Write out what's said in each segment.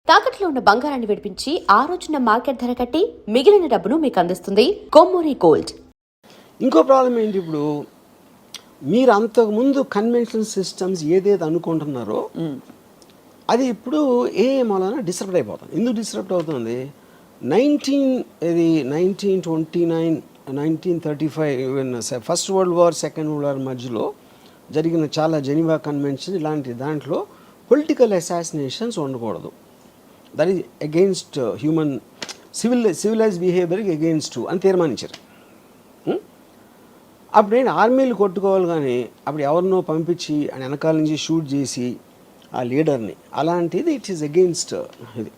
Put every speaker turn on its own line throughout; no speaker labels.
తాకట్లో ఉన్న బంగారాన్ని విడిపించి ఆ రోజున మార్కెట్ ధర కట్టి మిగిలిన డబ్బును మీకు అందిస్తుంది కొమ్మూరి గోల్డ్.
ఇంకో ప్రాబ్లం ఏంటి, ఇప్పుడు మీరు అంతకుముందు కన్వెన్షనల్ సిస్టమ్స్ ఏదైతే అనుకుంటున్నారో అది ఇప్పుడు ఏ మూలన డిస్టర్బ్ అయిపోతుంది. ఎందుకు డిస్టర్బ్ అవుతుంది? 1929 1935 first world war, second world war మధ్యలో జరిగిన చాలా జెనీవా కన్వెన్షన్ ఇలాంటి దాంట్లో పొలిటికల్ అసాసినేషన్స్ ఉండకూడదు. That is against human civilize బిహేవియర్కి అగెయిన్స్ట్ అని తీర్మానించారు. అప్పుడు ఏంటి, ఆర్మీలు కొట్టుకోవాలి, కానీ అప్పుడు ఎవరినో పంపించి ఆయన వెనకాల నుంచి షూట్ చేసి ఆ లీడర్ని, అలాంటిది ఇట్ ఈస్ అగెయిన్స్ట్ ఇది.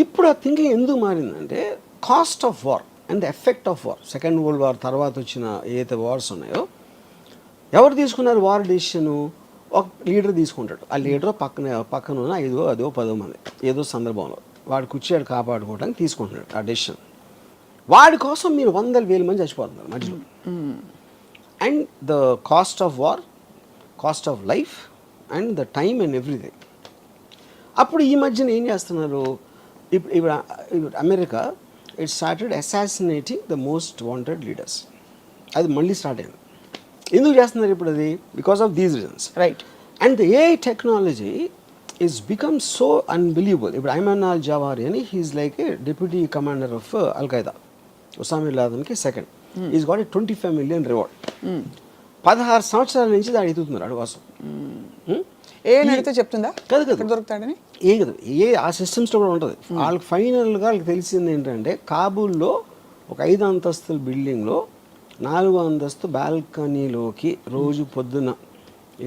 ఇప్పుడు ఆ థింకింగ్ ఎందుకు మారిందంటే cost of war and the effect of war. Second world war తర్వాత వచ్చిన ఏదైతే వార్స్ ఉన్నాయో, ఎవరు తీసుకున్నారు వార్ డెసిషను? ఒక లీడర్ తీసుకుంటాడు. ఆ లీడర్ పక్కన ఉన్న 5 అదో 10 మంది ఏదో సందర్భంలో వాడు కూర్చోడు కాపాడుకోవడానికి తీసుకుంటున్నాడు ఆ డెసిషన్. వాడి కోసం మీరు 100,000 మంది చచ్చిపోతున్నారు మధ్యలో. And the cost of war, cost of life and the time and everything. అప్పుడు ఈ మధ్యన ఏం చేస్తున్నారు, ఇప్పుడు America it started assassinating the most wanted leaders. అది మళ్ళీ స్టార్ట్ అయింది. ఎందుకు చేస్తున్నారు ఇప్పుడు అది? Because of these reasons, right? And the AI technology is become so unbelievable. ఇప్పుడు ఐమన్ అల్ జవారి అని he's like a deputy commander of al Qaeda, Osama bin లాదెన్కి second. Is got a 25 million reward. 16 సంవత్సరాల నుంచి దాన్ని ఎదుగుతున్నారు ఆడి కోసం.
ఏ అడిగితే చెప్తుందా?
కదా కదా
దొరుకుతాడని
ఏ కదా ఏ ఆ సిస్టమ్స్లో కూడా ఉంటుంది. వాళ్ళకి ఫైనల్గా వాళ్ళకి తెలిసింది ఏంటంటే, కాబూల్లో ఒక 5 అంతస్తుల బిల్డింగ్లో 4వ అంతస్తు బాల్కనీలోకి రోజు పొద్దున్న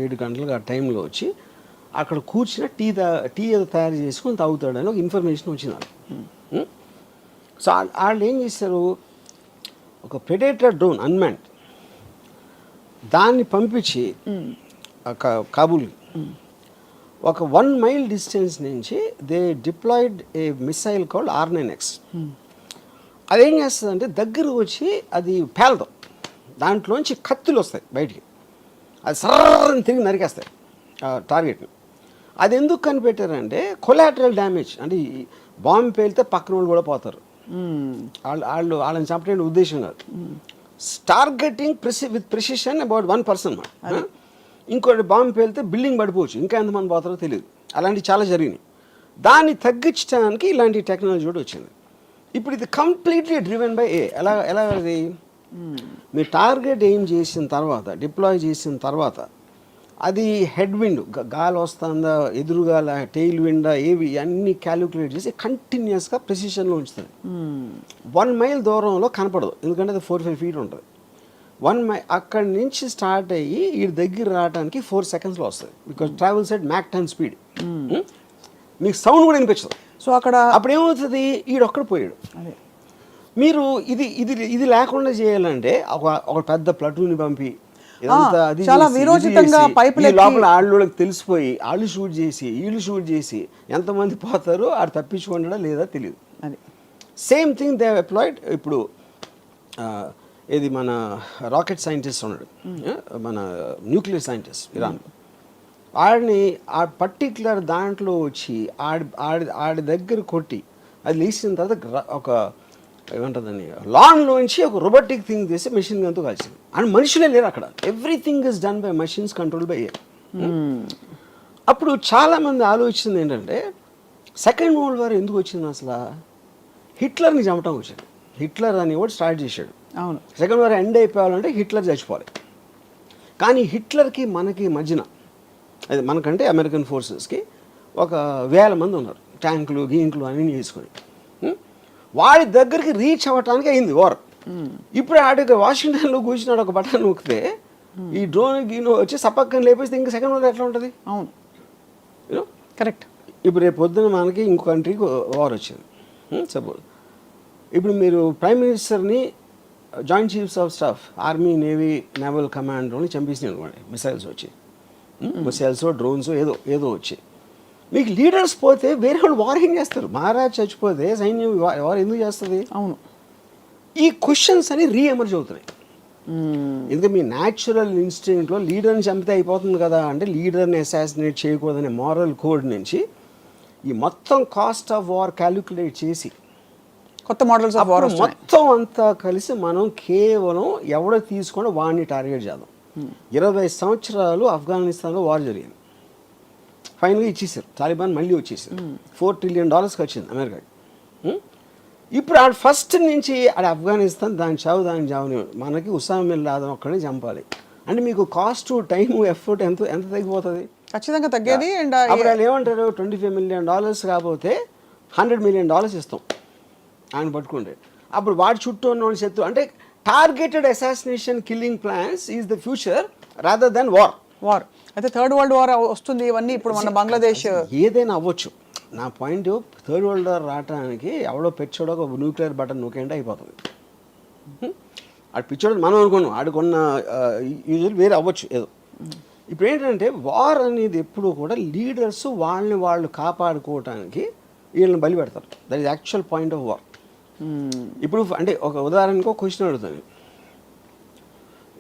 7 గంటలకు ఆ టైంలో వచ్చి అక్కడ కూర్చుని టీ ఏదో తయారు చేసుకొని తాగుతాడని ఒక ఇన్ఫర్మేషన్ వచ్చినారు. సో వాళ్ళు ఏం చేశారు, ఒక ప్రెడేటర్ డ్రోన్ అన్మాన్డ్ దాన్ని పంపించి కాబూల్ ఒక 1 mile డిస్టెన్స్ నుంచి they deployed a missile called R9X. అదేం చేస్తుందంటే దగ్గర వచ్చి అది పేలదు, దాంట్లోంచి కత్తులు వస్తాయి బయటికి, అది సర్రని తిరిగి నరికేస్తాయి టార్గెట్ని. అది ఎందుకు కనిపెట్టారంటే కొలాటరల్ డ్యామేజ్, అంటే బాంబు పేలితే పక్కన వాళ్ళు కూడా పోతారు, వాళ్ళని చంపడానికి ఉద్దేశం కాదు. Targeting with precision about 1 person. ఇంకోటి బాంబు పేలితే బిల్డింగ్ పడిపోవచ్చు, ఇంకా ఎంతమంది పోతారో తెలియదు. అలాంటివి చాలా జరిగినాయి. దాన్ని తగ్గించడానికి ఇలాంటి టెక్నాలజీ కూడా వచ్చింది. ఇప్పుడు ఇది కంప్లీట్లీ డ్రివెన్ బై ఎలా అది మీరు టార్గెట్ ఏం చేసిన తర్వాత, డిప్లాయ్ చేసిన తర్వాత, అది హెడ్ విండ్ గాలి వస్తుందా, ఎదురుగాల, టెయిల్ విండా, ఏవి అన్నీ క్యాలిక్యులేట్ చేసి కంటిన్యూస్గా ప్రెసిషన్లో ఉంచుతుంది. 1 mile దూరంలో కనపడదు, ఎందుకంటే అది 4-5 feet ఉంటుంది. 1 mile అక్కడి నుంచి స్టార్ట్ అయ్యి ఈ దగ్గర రావడానికి 4 secondsలో వస్తుంది. Because travels at Mach 10 speed. మీకు సౌండ్ కూడా వినిపించదు.
సో అక్కడ
అప్పుడు ఏమవుతుంది, ఈడొక్కడ పోయాడు. మీరు ఇది లేకుండా చేయాలంటే ఒక పెద్ద ప్లటూని పంపి
చాలా విరోచితంగా
లోపల వాళ్ళకి తెలిసిపోయి వాళ్ళు షూట్ చేసి వీళ్ళు షూట్ చేసి ఎంతమంది పోతారో ఆడు తప్పించుకుంటాడా లేదా తెలియదు. Same thing they applied. ఇప్పుడు ఇది మన రాకెట్ సైంటిస్ట్ ఉన్నాడు, మన న్యూక్లియర్ సైంటిస్ట్ ఇరాన్, ఆడిని ఆ పర్టిక్యులర్ దాంట్లో వచ్చి ఆడి దగ్గర కొట్టి అది లేచిన తర్వాత ఒక ఏమంటుందని లాన్లోంచి ఒక రోబోటిక్ థింగ్ చేసి మెషిన్ గన్తో కలిసింది. అండ్ మనుషులే లేరు అక్కడ, everything is done by machines control by air. అప్పుడు చాలామంది ఆలోచించింది ఏంటంటే, సెకండ్ వరల్డ్ వార్ ఎందుకు వచ్చింది అసలు? హిట్లర్ని చంపటం వచ్చింది. హిట్లర్ అని కూడా స్టార్ట్ చేశాడు.
అవును,
సెకండ్ వార్ ఎండ్ అయిపోవాలంటే హిట్లర్ చచ్చిపోవాలి. కానీ హిట్లర్కి మనకి మధ్యన, అది మనకంటే అమెరికన్ ఫోర్సెస్కి ఒక 1000 మంది ఉన్నారు, ట్యాంకులు గీంకులు అన్నీ చేసుకొని. వాడి దగ్గరికి రీచ్ అవ్వటానికి అయింది వార్. ఇప్పుడు ఆడికి వాషింగ్టన్లో కూర్చున్నాడు, ఒక బటన్ నొక్కితే ఈ డ్రోన్ గీనో వచ్చి సపక్కని లేపేస్తే ఇంకా సెకండ్ వార్ ఎట్లా ఉంటుంది?
అవును, కరెక్ట్.
ఇప్పుడు రేపు పొద్దున మనకి ఇంకో కంట్రీకి వార్ వచ్చింది సపోజ్. ఇప్పుడు మీరు ప్రైమ్ మినిస్టర్ని, joint chiefs of staff, army, navy, naval కమాండర్ని చంపేసినాయి అనుకోండి, మిసైల్స్ వచ్చి, మిసైల్స్ డ్రోన్స్ ఏదో వచ్చి, మీకు లీడర్స్ పోతే వేరే వాళ్ళు వార్ ఏం చేస్తారు? మహారాజ్ చచ్చిపోతే సైన్యం వార్ ఎందుకు చేస్తుంది?
అవును,
ఈ క్వశ్చన్స్ అని రీఎమర్జ్ అవుతున్నాయి. ఎందుకంటే మీ న్యాచురల్ ఇన్స్టింక్ట్లో లీడర్ని చంపితే అయిపోతుంది కదా అంటే, లీడర్ని అసాసినేట్ చేయకూడదనే మారల్ కోడ్ నుంచి ఈ మొత్తం కాస్ట్ ఆఫ్ వార్ క్యాలిక్యులేట్ చేసి
కొత్త మోడల్స్ ఆఫ్ వార్
అప్పుడు మొత్తం అంతా కలిసి మనం కేవలం ఎవడో తీసుకొని వాడిని టార్గెట్ చేద్దాం. 20 సంవత్సరాలు ఆఫ్ఘనిస్తాన్లో వార్ జరిగింది. ఫైనల్గా ఇచ్చేసారు, తాలిబాన్ మళ్ళీ వచ్చేసారు. $4 trillion వచ్చింది అమెరికాకి. ఇప్పుడు ఆడ ఫస్ట్ నుంచి ఆడ ఆఫ్ఘనిస్తాన్ దాని చావుని మనకి ఉసామా బిన్ లాదెన్ ఒక్కడిని చంపాలి అంటే మీకు కాస్ట్, టైము, ఎఫర్ట్ ఎంత తగ్గిపోతుంది?
ఖచ్చితంగా తగ్గేది. అండ్
అప్పుడు వాళ్ళు ఏమంటారు, $25 million కాకపోతే $100 million ఇస్తాం ఆయన పట్టుకుంటే. అప్పుడు వాడి చుట్టూ ఉన్న వాళ్ళు శత్రు అంటే targeted assassination killing plans is the future rather than
war. అయితే థర్డ్ వరల్డ్ వార్ వస్తుంది. ఇవన్నీ ఇప్పుడు మన బంగ్లాదేశ్
ఏదైనా అవ్వచ్చు. నా పాయింట్ థర్డ్ వరల్డ్ వార్ రావడానికి ఎవడో పెచ్చోడో ఒక న్యూక్లియర్ బటన్ నూకేంటే అయిపోతుంది. ఆడు పిచ్చోడు మనం అనుకున్నాం, ఆడుకున్న యూజువల్ వేరే అవ్వచ్చు ఏదో. ఇప్పుడు ఏంటంటే వార్ అనేది ఎప్పుడు కూడా లీడర్స్ వాళ్ళని వాళ్ళు కాపాడుకోవటానికి వీళ్ళని బలి పెడతారు. That is actual point of war. ఇప్పుడు అంటే ఒక ఉదాహరణకు ఒక క్వశ్చన్ అడుగుతాను.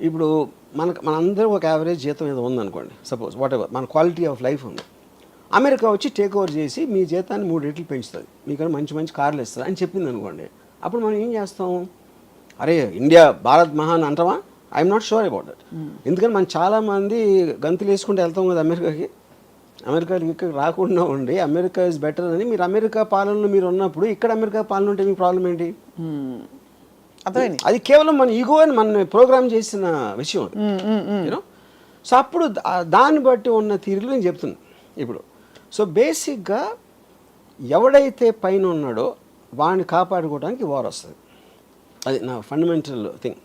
ఇప్పుడు మనందరూ ఒక యావరేజ్ జీతం ఏదో ఉందనుకోండి, సపోజ్ వాట్ ఎవర్, మన క్వాలిటీ ఆఫ్ లైఫ్ ఉంది. అమెరికా వచ్చి టేక్ ఓవర్ చేసి మీ జీతాన్ని 3 రెట్లు పెంచుతుంది, మీకన్నా మంచి కార్లు ఇస్తుంది అని చెప్పింది అనుకోండి. అప్పుడు మనం ఏం చేస్తాం? అరే ఇండియా భారత్ మహాన్ అంటామా? I'm not sure about that. ఎందుకంటే మనం చాలామంది గంతులు వేసుకుంటూ వెళ్తాం కదా అమెరికాకి. అమెరికాకి ఇక్కడ రాకుండా ఉండి అమెరికా ఇస్ బెటర్ అని మీరు అమెరికా పాలనలో మీరు ఉన్నప్పుడు ఇక్కడ అమెరికా పాలన ఉంటే మీ ప్రాబ్లం ఏంటి? అది కేవలం మన ఈగో అని మన ప్రోగ్రామ్ చేసిన విషయం అది, యూనో. సో అప్పుడు దాన్ని బట్టి ఉన్న తీరులో నేను చెప్తున్నాను ఇప్పుడు. సో బేసిక్గా ఎవడైతే పైన ఉన్నాడో వాడిని కాపాడుకోవడానికి వార్ వస్తుంది. అది నా ఫండమెంటల్ థింగ్.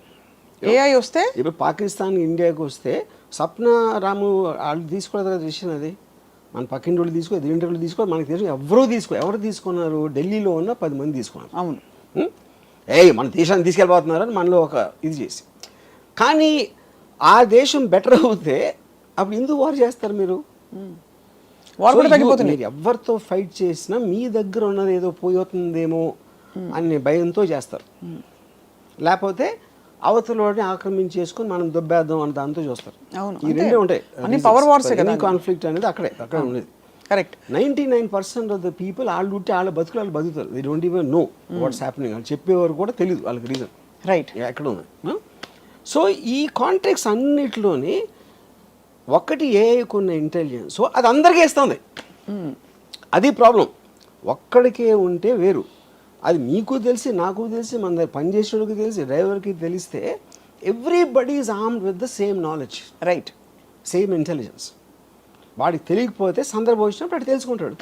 ఏఐ వస్తే
ఇప్పుడు పాకిస్తాన్ ఇండియాకి వస్తే సప్న రాము వాళ్ళు తీసుకోలేదు కదా విషయం. అది మన పక్కింటి వాళ్ళు తీసుకో, ఎదురింటి వాళ్ళు తీసుకో, మనకి తెలుసు ఎవరు తీసుకున్నారు? ఢిల్లీలో ఉన్న 10 మంది తీసుకున్నారు.
అవును.
మన దేశాన్ని తీసుకెళ్ళిపోతున్నారని మనలో ఒక ఇది చేసి. కానీ ఆ దేశం బెటర్ అవుతే అప్పుడు ఎందుకు వార్ చేస్తారు మీరు? మీరు ఎవరితో ఫైట్ చేసినా మీ దగ్గర ఉన్నది ఏదో పోతుందేమో అనే భయంతో చేస్తారు. లేకపోతే అవతలని ఆక్రమించేసుకుని మనం దొబ్బేద్దాం అని దాంతో చూస్తారు. ఈ రెండే ఉంటాయి. కాన్ఫ్లిక్ట్ అనేది అక్కడే ఉండేది.
కరెక్ట్.
99% ఆఫ్ ద పీపుల్ వాళ్ళు ఉంటే వాళ్ళ బతుకులు వాళ్ళు బతుకుతారు. They don't even know what's happening. వాళ్ళు చెప్పేవారు కూడా తెలియదు వాళ్ళకి రీజన్.
రైట్.
ఎక్కడ ఉంది. సో ఈ కాంటాక్ట్స్ అన్నిటిలోని ఒకటి ఏఐకున్న ఇంటెలిజెన్స్, సో అది అందరికీ ఇస్తుంది. అది ప్రాబ్లం. ఒక్కడికే ఉంటే వేరు. అది మీకు తెలిసి, నాకు తెలిసి, మన దగ్గర పనిచేసేవాడికి తెలిసి, డ్రైవర్కి తెలిస్తే everybody is armed with the same knowledge.
Right.
Same intelligence. వాడికి తెలియకపోతే సందర్భం వచ్చినప్పుడు అటు తెలుసుకుంటాడు.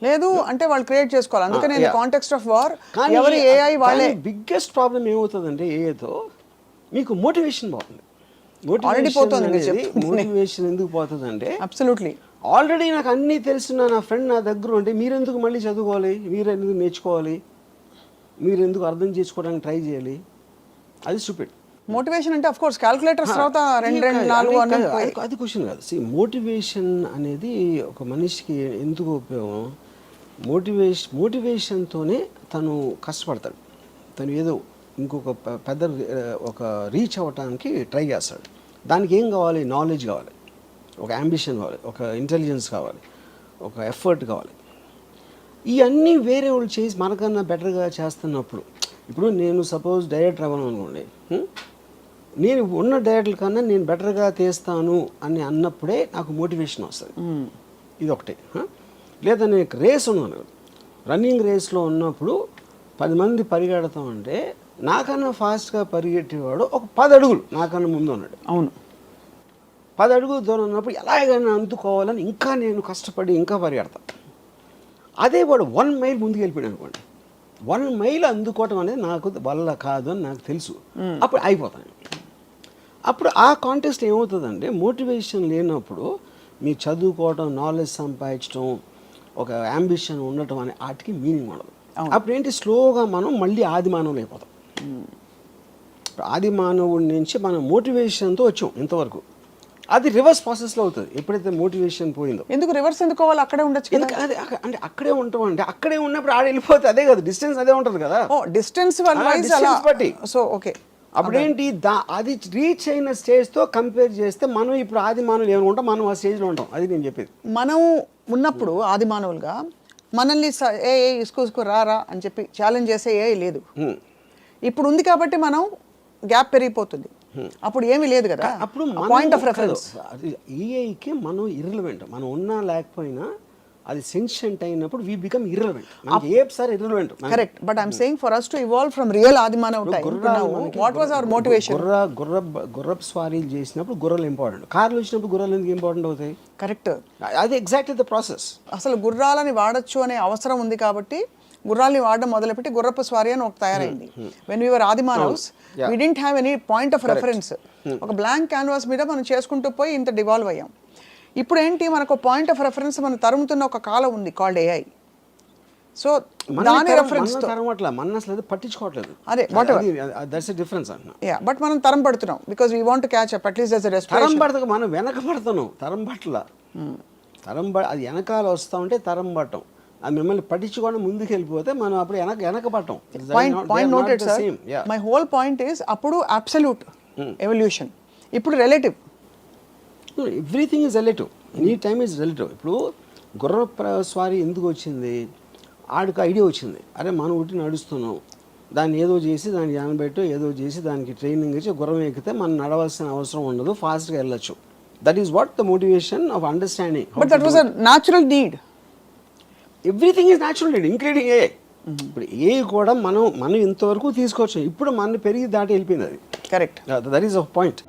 లేదు అంటే వాళ్ళు క్రియేట్ చేసుకోవాలి. అందుకనే కాంటెక్స్ట్ ఆఫ్ వార్ ఎవరి ఏఐ వాళ్ళే.
బిగ్గెస్ట్ ప్రాబ్లం ఏమవుతుందంటే ఏఐతో మీకు మోటివేషన్ పోతుంది. మోటివేషన్ ఎందుకు పోతుందంటే
అబ్సల్యూట్లీ
ఆల్రెడీ నాకు అన్నీ తెలిసిన నా ఫ్రెండ్ నా దగ్గర ఉంటే మీరెందుకు మళ్ళీ చదువుకోవాలి, మీరెందుకు నేర్చుకోవాలి, మీరెందుకు అర్థం చేసుకోవడానికి ట్రై చేయాలి? అది స్టూపిడ్.
మోటివేషన్ అంటే ఆఫ్ కోర్స్ క్యాలిక్యులేటర్స్ తర్వాత 2 4
అది క్వశ్చన్ కాదు. మోటివేషన్ అనేది ఒక మనిషికి ఎందుకు ఉపయోగం? మోటివేషన్తోనే తను కష్టపడతాడు. తను ఏదో ఇంకొక పెద్ద ఒక రీచ్ అవ్వటానికి ట్రై చేస్తాడు. దానికి ఏం కావాలి? నాలెడ్జ్ కావాలి, ఒక అంబిషన్ కావాలి, ఒక ఇంటెలిజెన్స్ కావాలి, ఒక ఎఫర్ట్ కావాలి. ఇవన్నీ వేరే వాళ్ళు చేసి మనకన్నా బెటర్గా చేస్తున్నప్పుడు, ఇప్పుడు నేను సపోజ్ డైరెక్టర్ అవ్వను అనుకోండి, నేను ఉన్న డైరెక్టర్ కన్నా నేను బెటర్గా తీస్తాను అని అన్నప్పుడే నాకు మోటివేషన్ వస్తుంది. ఇది ఒకటి. లేదా నేను రేస్ ఉన్నాను, రన్నింగ్ రేస్లో ఉన్నప్పుడు 10 మంది పరిగెడతామంటే నాకన్నా ఫాస్ట్గా పరిగెట్టేవాడు ఒక 10 అడుగులు నాకన్నా ముందు ఉన్నాడు.
అవును.
10 అడుగులు దూరం ఉన్నప్పుడు ఎలాగైనా అందుకోవాలని ఇంకా నేను కష్టపడి ఇంకా పరిగెడతాను. అదే వాడు 1 మైల్ ముందుకు వెళ్ళిపోయాడు అనుకోండి, 1 మైల్ అందుకోవటం అనేది నాకు వల్ల కాదు అని నాకు తెలుసు. అప్పుడు అయిపోతాను. అప్పుడు ఆ కాంటెస్ట్ ఏమవుతుందంటే మోటివేషన్ లేనప్పుడు మీరు చదువుకోవటం, నాలెడ్జ్ సంపాదించడం, ఒక అంబిషన్ ఉండటం అనే వాటికి మీనింగ్ ఉండదు. అప్పుడు ఏంటి, స్లోగా మనం మళ్ళీ ఆది మానవులు అయిపోతాం. ఆది మానవుడి నుంచి మనం మోటివేషన్తో వచ్చాం ఇంతవరకు. అది రివర్స్ ప్రాసెస్లో అవుతుంది ఎప్పుడైతే మోటివేషన్ పోయిందో.
ఎందుకు రివర్స్ ఎందుకు అవ్వాలి? అక్కడే ఉండొచ్చు కదా.
అదే అంటే అక్కడే ఉంటాం అంటే అక్కడే ఉన్నప్పుడు ఆడ వెళ్ళిపోతే అదే కదా, డిస్టెన్స్ అదే ఉంటుంది కదా.
డిస్టెన్స్ బట్టి. So okay.
అప్పుడేంటి, అది రీచ్ అయిన స్టేజ్తో కంపేర్ చేస్తే మనం ఇప్పుడు ఆది మానవులు ఏమైనా ఉంటాం, మనం ఆ స్టేజ్లో ఉంటాం. అది నేను చెప్పేది.
మనం ఉన్నప్పుడు ఆది మానవులుగా మనల్ని ఇసుకు రారా అని చెప్పి ఛాలెంజ్ చేసే ఏ లేదు. ఇప్పుడు ఉంది కాబట్టి మనం గ్యాప్ పెరిగిపోతుంది. అప్పుడు ఏమీ లేదు కదా.
అప్పుడు
పాయింట్ ఆఫ్ రెఫరెన్స్
ఏఐకి మనం ఇర్రిలవెంట్, మనం ఉన్నా లేకపోయినా అది సెన్షియంట్ అయినప్పుడు వీ బికమ్ ఇర్రిలవెంట్. మనకి ఏ sir irrelevant.
Correct. But I'm saying for us to evolve from real ఆదిమానవ time to now, what was our motivation?
గుర్రపు స్వారీలు చేసినప్పుడు గుర్రాలు ఇంపార్టెంట్, కార్లు వచ్చినప్పుడు గుర్రాలు ఎందుకు ఇంపార్టెంట్ అవుతాయి?
కరెక్ట్.
అది ఎగ్జాక్ట్లీ ద ప్రాసెస్.
అసలు గుర్రాలని వాడచ్చు అనే అవసరం ఉంది కాబట్టి గుర్రాలని వాడడం మొదలుపెట్టి గుర్రపు స్వారీ అని ఒక తయారైంది. వెన్ వీ వర్ ఆదిమానవ్స్ we didn't have any point of reference. ఒక బ్లాంక్ క్యాన్వాస్ మీద మనం చేసుకుంటూ పోయి ఇంత డివాల్వ్ అయ్యాం. ఇప్పుడు ఏంటి, మనకు పాయింట్ ఆఫ్ రెఫరెన్స్ మనం తరుముతున్న ఒక కాలం ఉంది కాల్డ్ ఏఐ. సో దాని రెఫరెన్స్ తో
మన అసలు పట్టించుకోవట్లేదు.
అదే
దట్స్ ఎ డిఫరెన్స్ అంటున్నా.
యా, బట్ మనం తరం పడుతున్నాం because we want to catch up at least as a respiration.
తరం పడతాం, మనం వెనక పడతాను. తరం పట్ల అది వెనకాల వస్తూ ఉంటే తరం పట్టం. అది మిమ్మల్ని పట్టించుకోవడం ముందుకు వెళ్ళిపోతే మనం అప్పుడు వెనక పట్టం.
Point noted sir. My whole point is అప్పుడు అబ్సల్యూట్ ఎవల్యూషన్, ఇప్పుడు relative.
Everything is relative, any time is relative. ఇప్పుడు గుర్ర స్వారీ ఎందుకు వచ్చింది? ఆడికి ఐడియా వచ్చింది, అరే మనం ఒకటి నడుస్తున్నాం, దాన్ని ఏదో చేసి దానికి జానబెట్టు ఏదో చేసి దానికి ట్రైనింగ్ ఇచ్చి గుర్రం ఎక్కితే మనం నడవాల్సిన అవసరం ఉండదు, ఫాస్ట్గా వెళ్ళొచ్చు. That is what the motivation of understanding.
But that was a natural need.
Everything is natural need including a. ఇప్పుడు ఏ కూడా మనం ఇంతవరకు తీసుకోవచ్చు, ఇప్పుడు మన పెరిగి దాటి వెళ్ళిపోయింది అది.
Correct.
That is a point.